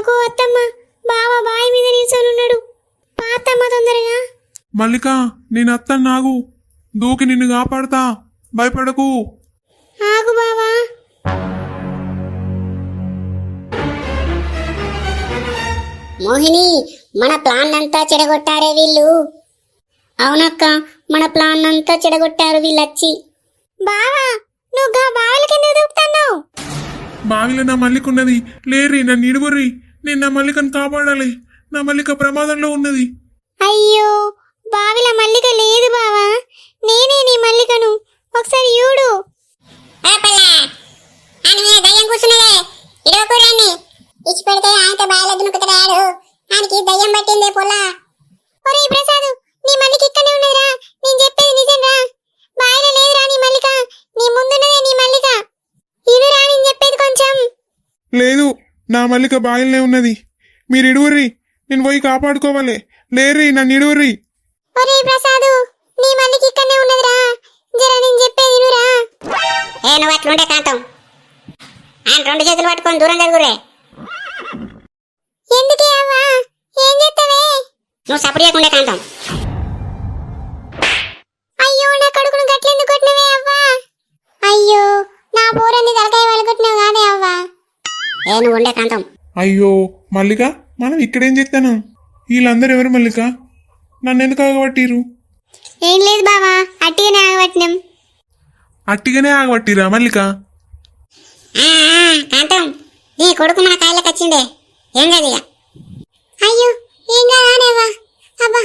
ఆగో అత్తమ్మ, బావ బావి మీద నిల్చొనున్నాడు. పాతమ్మ తొందరగా. మల్లిక నేను అత్తను నాగు, దూకి నిన్ను కాపాడతా, భయపడకు. ఆగు బావా. మోహిని, మన ప్లాన్ అంతా చెడగొట్టారే వీళ్ళు. అవునక్క, మన ప్లాన్ అంతా చెడగొట్టారు వీళ్ళొచ్చి. బావా, నువ్వు గా బావిల కింద దూకుతున్నావు. బావిలో నా మల్లిక ఉన్నది, లేరి నన్ను ఇడుగుర్రి. నేను నా మల్లికను కాపాడాలి, నా మల్లిక ప్రమాదంలో ఉన్నది. అయ్యో, బావిల మల్లిక లేదు బావా, నేనే నీ మల్లికను. ఒకసారి చూడు. దయ్యం కూర్చున్నదే, ఇడవకూరాన్ని ఇచ్చి పెడితే ఆయనతో బాగా దునుకుతాడు. ఆయనకి దయ్యం పట్టిందే పొలా. ఒరేయ్ ప్రసాద్, నీ మల్లిక ఇక్కడే ఉన్నదిరా. నేను చెప్పేది నిజంరా. బావిలో లేదురా నీ మల్లిక, నీ ముందున్నదే నీ మల్లిక. ఇనురా నేను చెప్పేది కొంచెం. లేదు, నా మల్లిక బావిలోనే ఉన్నది. మీరు ఇడుగుర్రి, నేను పోయి కాపాడుకోవాలి. లేరి నన్ను ఇడుగుర్రి. ఒరేయ్ ప్రసాద్, నీ మల్లిక ఇక్కడే ఉన్నదిరా. జర నేను చెప్పేది ఇనురా. నువ్వు అట్లుంటే కాంతం. ఆయన రెండు చేతులు పట్టుకొని దూరం జరుగురే. ఎందుకే అవ్వా, ఏం చేస్తావే? నువ్వు సపోర్ట్ చేయకుండా కాంతం. అయ్యో, నా కొడుకును గట్లెందుకు కొట్టినవే అవ్వా? అయ్యో, నా పోరని తలకాయ వలగొట్టినావు కాదే అవ్వా. నువ్వు ఉండే కాంతం. అయ్యో మల్లిక, మనం ఇక్కడేం చెప్తాను? వీళ్ళందరూ ఎవరు మల్లిక? నన్ను ఎందుకు ఆగబట్టిరు? ఏం లేదు బావా, అట్టిగానే ఆగబట్టినాం. అట్టిగానే ఆగబట్టిరా మల్లిక? కాంతం, నీ కొడుకు మన కాయలకు వచ్చిండే. ఏం కాదు ఇక. అయ్యో, ఏం కాదానేవా? అబ్బా,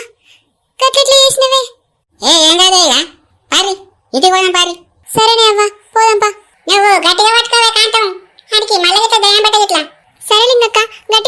గట్లెట్లా చేసినవే? ఏం కాదు ఇక. పారి, ఇది పోదాం పారి. సరేనే అవ్వా, పోదాంపా. నువ్వు గట్టిగా పట్టుకోవే కాంతం. ఆడికి మళ్ళీ ఇట్లా దయ్యం పట్టదు ఇట్లా. సరే లింగక్క, గట్టిగా